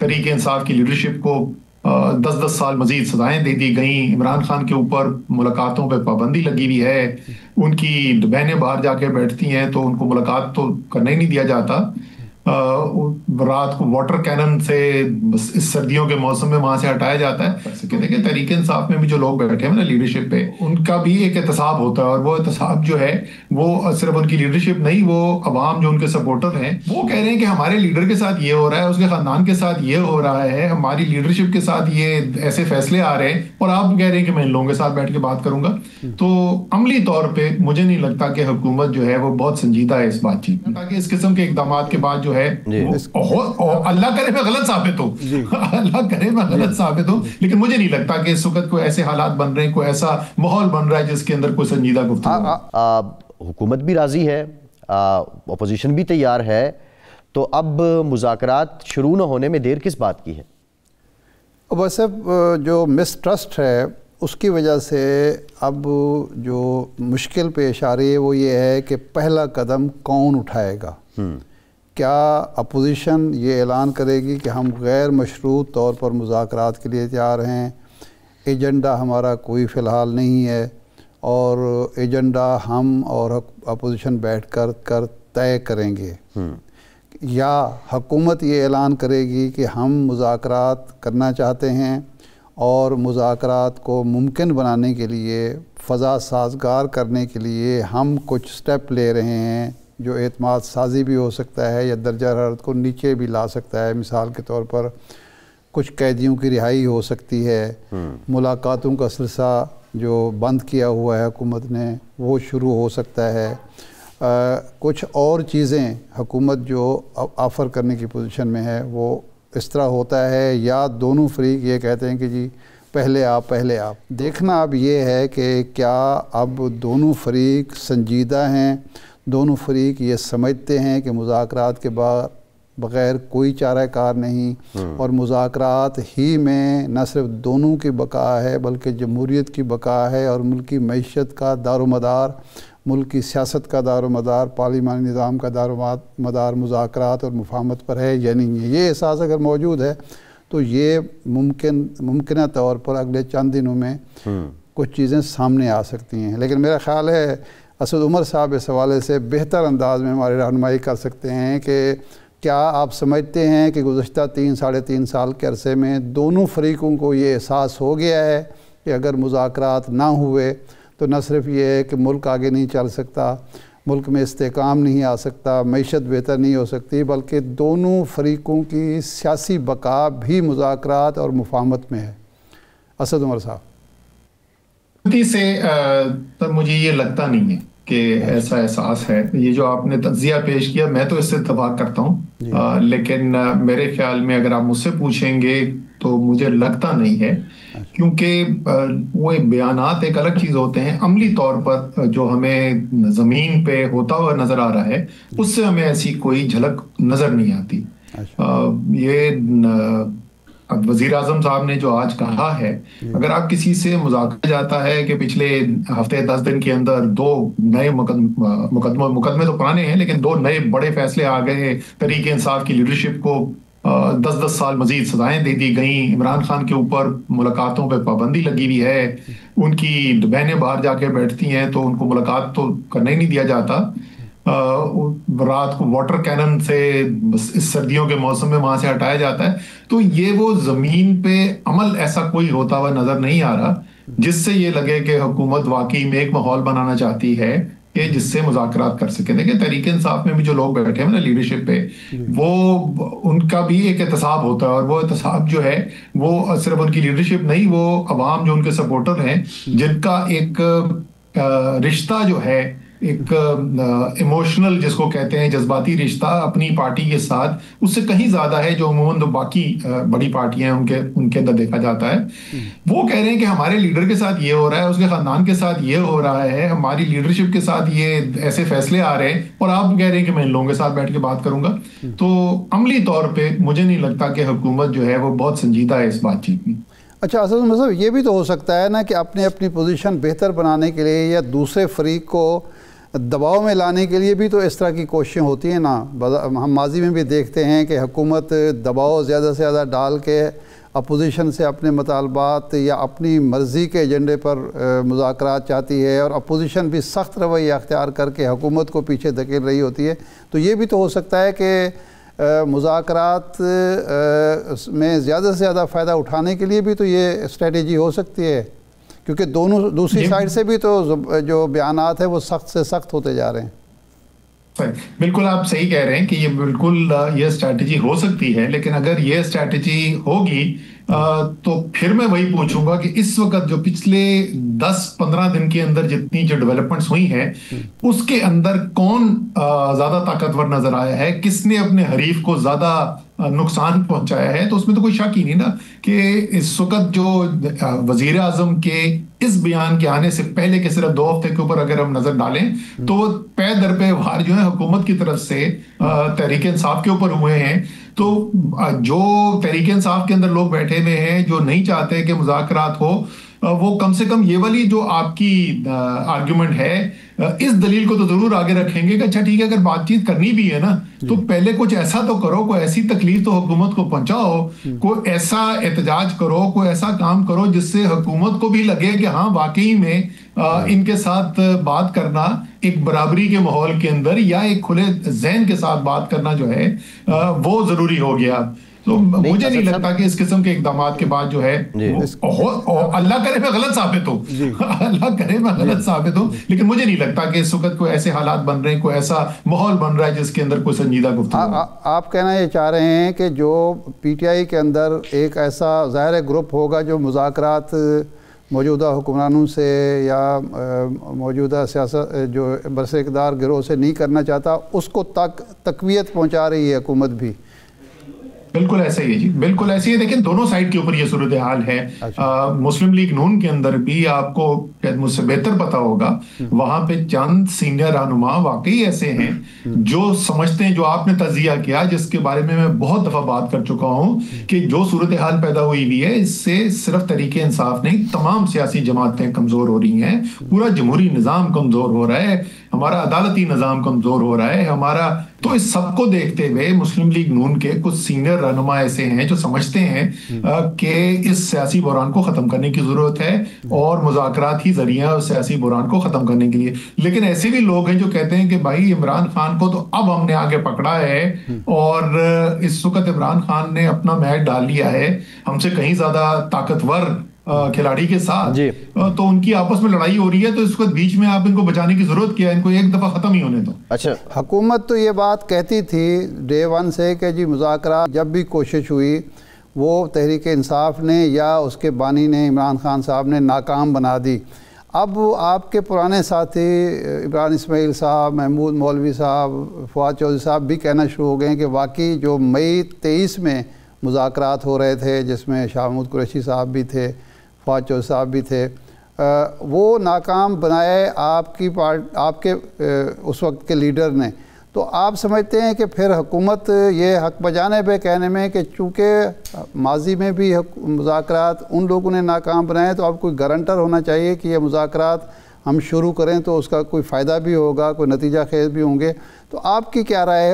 तहरीक इंसाफ की लीडरशिप को 10-10 साल मजीद सजाएं दे दी गई। इमरान खान के ऊपर मुलाकातों पे पाबंदी लगी हुई है। उनकी बहनें बाहर जाके बैठती हैं तो उनको मुलाकात तो करने ही नहीं दिया जाता। रात को वाटर कैनन से इस सर्दियों के मौसम में वहां से हटाया जाता है। देखिए तहरीक इंसाफ में भी जो लोग बैठे हैं ना लीडरशिप पे, उनका भी एक एहतसाब होता है, और वो एहतसाब जो है वो सिर्फ उनकी लीडरशिप नहीं, वो अवाम जो उनके सपोर्टर हैं वो कह रहे हैं कि हमारे लीडर के साथ ये हो रहा है, उसके खानदान के साथ ये हो रहा है, हमारी लीडरशिप के साथ ये ऐसे फैसले आ रहे हैं, और आप कह रहे हैं कि मैं इन लोगों के साथ बैठ के बात करूंगा। तो अमली तौर पे मुझे नहीं लगता कि हुकूमत जो है वो बहुत संजीदा है इस बातचीत में, ताकि इस किस्म के इकदाम के बाद जो है अल्लाह करे मैं गलत साबित हो, अल्लाह करे मैं गलत साबित हो, लेकिन मुझे नहीं लगता कि इस वक्त कोई ऐसे हालात बन रहे हैं, कोई ऐसा माहौल बन रहा है जिसके अंदर कोई संजीदा गुफ्तगू। हुकूमत भी राजी है, अपोजिशन भी तैयार है, तो अब मुज़ाकरात शुरू न होने में देर किस बात की है? वैसे जो मिसट्रस्ट है उसकी वजह से अब जो मुश्किल पेश आ रही है वो ये है कि पहला कदम कौन उठाएगा। क्या अपोजिशन ये ऐलान करेगी कि हम गैर मशरूत तौर पर मुज़ाकरात के लिए तैयार हैं, एजेंडा हमारा कोई फ़िलहाल नहीं है, और एजेंडा हम और अपोजिशन बैठ कर तय करेंगे, या हुकूमत ये ऐलान करेगी कि हम मुज़ाकरात करना चाहते हैं और मुज़ाकरात को मुमकिन बनाने के लिए, फ़ज़ा साज़गार करने के लिए हम कुछ स्टेप ले रहे हैं जो एतमाद साजी भी हो सकता है या दर्जा हरारत को नीचे भी ला सकता है। मिसाल के तौर पर कुछ कैदियों की रिहाई हो सकती है, मुलाकातों का सिलसिला जो बंद किया हुआ है हुकूमत ने वो शुरू हो सकता है, कुछ और चीज़ें हुकूमत जो ऑफ़र करने की पोजीशन में है वो इस तरह होता है, या दोनों फरीक ये कहते हैं कि जी पहले आप। देखना अब ये है कि क्या अब दोनों फरीक संजीदा हैं, दोनों फरीक ये समझते हैं कि मुज़ाकरात के बग़ैर कोई चाराकार नहीं, और मुज़ाकरात ही में न सिर्फ दोनों की बका है बल्कि जमहूरियत की बका है, और मुल्की मईशत का दारोमदार, मुल्की सियासत का दारोमदार, पार्लिमानी निज़ाम का दारोमदार मुज़ाकरात और मुफाहमत पर है या नहीं है। ये एहसास अगर मौजूद है तो ये मुमकिन तौर पर अगले चंद दिनों में कुछ चीज़ें सामने आ सकती हैं। लेकिन मेरा ख़्याल है असद उमर साहब इस हवाले से बेहतर अंदाज में हमारी रहनुमाई कर सकते हैं कि क्या आप समझते हैं कि गुज़श्ता 3-3.5 साल के अरसे में दोनों फरीकों को ये एहसास हो गया है कि अगर मुज़ाकरात ना हुए तो न सिर्फ ये है कि मुल्क आगे नहीं चल सकता, मुल्क में इस्तेकाम नहीं आ सकता, मईशत बेहतर नहीं हो सकती, बल्कि दोनों फरीकों की सियासी बका भी मुज़ाकरात और मुफाहमत में है। असद उमर साहब से तब मुझे ये लगता नहीं है कि ऐसा एहसास है। ये जो आपने तज्जिया पेश किया मैं तो इससे इत्तेफाक करता हूँ, लेकिन मेरे ख्याल में अगर आप मुझसे पूछेंगे तो मुझे लगता नहीं है, क्योंकि वो बयानात एक अलग चीज़ होते हैं, अमली तौर पर जो हमें ज़मीन पे होता हुआ नज़र आ रहा है उससे हमें ऐसी कोई झलक नज़र नहीं आती। ये अब वज़ीर आज़म साहब ने जो आज कहा है, अगर आप किसी से मुज़ाकरा जाता है कि पिछले हफ्ते 10 दिन के अंदर 2 नए मुकदमे तो पुराने हैं लेकिन 2 नए बड़े फैसले आ गए हैं, तहरीक इंसाफ की लीडरशिप को 10-10 साल मजीद सजाएं दे दी गई, इमरान खान के ऊपर मुलाकातों पे पाबंदी लगी हुई है, उनकी बहनें बाहर जाके बैठती हैं तो उनको मुलाकात तो करने ही नहीं दिया जाता, रात को वाटर कैनन से इस सर्दियों के मौसम में वहां से हटाया जाता है। तो ये वो जमीन पे अमल ऐसा कोई होता हुआ नजर नहीं आ रहा जिससे ये लगे कि हुकूमत वाकई में एक माहौल बनाना चाहती है कि जिससे मुज़ाकरात कर सके। देखिए तहरीक इंसाफ में भी जो लोग बैठे हैं ना लीडरशिप पे, वो उनका भी एक एहतसाब होता है, और वो एहतसाब जो है वो सिर्फ उनकी लीडरशिप नहीं, वो अवाम जो उनके सपोर्टर हैं जिनका एक रिश्ता जो है, एक इमोशनल जिसको कहते हैं जज्बाती रिश्ता अपनी पार्टी के साथ, उससे कहीं ज्यादा है जो अमूमन तो बाकी बड़ी पार्टियां हैं उनके अंदर देखा जाता है। वो कह रहे हैं कि हमारे लीडर के साथ ये हो रहा है, उसके खानदान के साथ ये हो रहा है, हमारी लीडरशिप के साथ ये ऐसे फैसले आ रहे हैं, और आप कह रहे हैं कि मैं इन लोगों के साथ बैठ के बात करूंगा। तो अमली तौर पर मुझे नहीं लगता कि हुकूमत जो है वो बहुत संजीदा है इस बातचीत में। अच्छा असद मतलब ये भी तो हो सकता है ना कि अपनी पोजीशन बेहतर बनाने के लिए या दूसरे फरीक को دباؤ میں لانے کے لیے بھی تو اس طرح کی کوششیں ہوتی ہیں نا. ہم ماضی میں بھی دیکھتے ہیں کہ حکومت دباؤ زیادہ سے زیادہ ڈال کے اپوزیشن سے اپنے مطالبات یا اپنی مرضی کے ایجنڈے پر مذاکرات چاہتی ہے، اور اپوزیشن بھی سخت رویہ اختیار کر کے حکومت کو پیچھے دھکیل رہی ہوتی ہے. تو یہ بھی تو ہو سکتا ہے کہ مذاکرات میں زیادہ سے زیادہ فائدہ اٹھانے کے لیے بھی تو یہ اسٹریٹجی ہو سکتی ہے، کیونکہ دوسری سائڈ سے بھی تو جو بیانات ہیں وہ سخت سے سخت ہوتے جا رہے ہیں. بالکل آپ صحیح کہہ رہے ہیں کہ یہ بالکل یہ اسٹریٹجی ہو سکتی ہے، لیکن اگر یہ اسٹریٹجی ہوگی تو پھر میں وہی پوچھوں گا کہ اس وقت جو پچھلے 10-15 دن کے اندر جتنی جو ڈیولپمنٹس ہوئی ہیں اس کے اندر کون زیادہ طاقتور نظر آیا ہے، کس نے اپنے حریف کو زیادہ نقصان پہنچایا ہے. تو اس میں تو کوئی شک ہی نہیں نا کہ اس وقت جو وزیر اعظم کے اس بیان کے آنے سے پہلے کے صرف 2 ہفتے کے اوپر اگر ہم نظر ڈالیں تو پے در پہ وار جو ہے حکومت کی طرف سے تحریک انصاف کے اوپر ہوئے ہیں. تو جو تحریک انصاف کے اندر لوگ بیٹھے ہوئے ہیں جو نہیں چاہتے کہ مذاکرات ہو، وہ کم سے کم یہ والی جو آپ کی آرگیومنٹ ہے اس دلیل کو تو ضرور آگے رکھیں گے کہ اچھا ٹھیک ہے اگر بات چیت کرنی بھی ہے نا تو پہلے کچھ ایسا تو کرو، کوئی ایسی تکلیف تو حکومت کو پہنچاؤ، کوئی ایسا احتجاج کرو، کوئی ایسا کام کرو جس سے حکومت کو بھی لگے کہ ہاں واقعی میں ان کے ساتھ بات کرنا ایک برابری کے ماحول کے اندر یا ایک کھلے ذہن کے ساتھ بات کرنا جو ہے وہ ضروری ہو گیا. تو مجھے نہیں لگتا کہ اس قسم کے اقدامات کے بعد جو ہے اللہ کرے میں غلط ثابت ہوں، اللہ کرے میں غلط ثابت ہوں، لیکن مجھے نہیں لگتا کہ اس وقت کوئی ایسے حالات بن رہے ہیں، کوئی ایسا ماحول بن رہا ہے جس کے اندر کوئی سنجیدہ گفتگو. آپ کہنا یہ چاہ رہے ہیں کہ جو پی ٹی آئی کے اندر ایک ایسا ظاہر گروپ ہوگا جو مذاکرات موجودہ حکمرانوں سے یا موجودہ سیاست جو برسر اقتدار گروہ سے نہیں کرنا چاہتا، اس کو تقویت پہنچا رہی ہے حکومت بھی. بالکل ایسا ہی ہے جی، بالکل ایسے ہی. دیکھیں دونوں سائڈ کے اوپر یہ صورتحال ہے. مسلم لیگ نون کے اندر بھی آپ کو مجھ سے بہتر پتا ہوگا وہاں پہ چند سینئر رہنما واقعی ایسے ہیں جو سمجھتے ہیں، جو آپ نے تجزیہ کیا جس کے بارے میں بہت دفعہ بات کر چکا ہوں کہ جو صورتحال پیدا ہوئی ہوئی ہے اس سے صرف تحریک انصاف نہیں تمام سیاسی جماعتیں کمزور ہو رہی ہیں، پورا جمہوری نظام کمزور ہو رہا ہے، ہمارا عدالتی نظام کمزور ہو رہا ہے ہمارا. تو اس سب کو دیکھتے ہوئے مسلم لیگ نون کے کچھ سینئر رہنما ایسے ہیں جو سمجھتے ہیں کہ اس سیاسی بحران کو ختم کرنے کی ضرورت ہے اور مذاکرات ہی ذریعہ اس سیاسی بحران کو ختم کرنے کے لیے. لیکن ایسے بھی لوگ ہیں جو کہتے ہیں کہ بھائی عمران خان کو تو اب ہم نے آگے پکڑا ہے اور اس وقت عمران خان نے اپنا میچ ڈال لیا ہے ہم سے کہیں زیادہ طاقتور کھلاڑی کے ساتھ، تو ان کی آپس میں لڑائی ہو رہی ہے، تو اس وقت بیچ میں آپ ان کو بچانے کی ضرورت کیا ہے، ان کو ایک دفعہ ختم ہی ہونے دو. اچھا حکومت تو یہ بات کہتی تھی ڈے 1 سے کہ جی مذاکرات جب بھی کوشش ہوئی وہ تحریک انصاف نے یا اس کے بانی نے عمران خان صاحب نے ناکام بنا دی. اب آپ کے پرانے ساتھی عمران اسماعیل صاحب، محمود مولوی صاحب، فواد چودھری صاحب بھی کہنا شروع ہو گئے ہیں کہ واقعی جو مئی 23 میں مذاکرات ہو رہے تھے جس میں شاہ محمود قریشی صاحب بھی تھے، فواد چودھری صاحب بھی تھے، وہ ناکام بنائے آپ کے اس وقت کے لیڈر نے. تو آپ سمجھتے ہیں کہ پھر حکومت یہ حق بجانب ہے کہنے میں کہ چونکہ ماضی میں بھی مذاکرات ان لوگوں نے ناکام بنائے تو اب کوئی گارنٹر ہونا چاہیے کہ یہ مذاکرات ہم شروع کریں تو اس کا کوئی فائدہ بھی ہوگا، کوئی نتیجہ خیز بھی ہوں گے. تو آپ کی کیا رائے ہے؟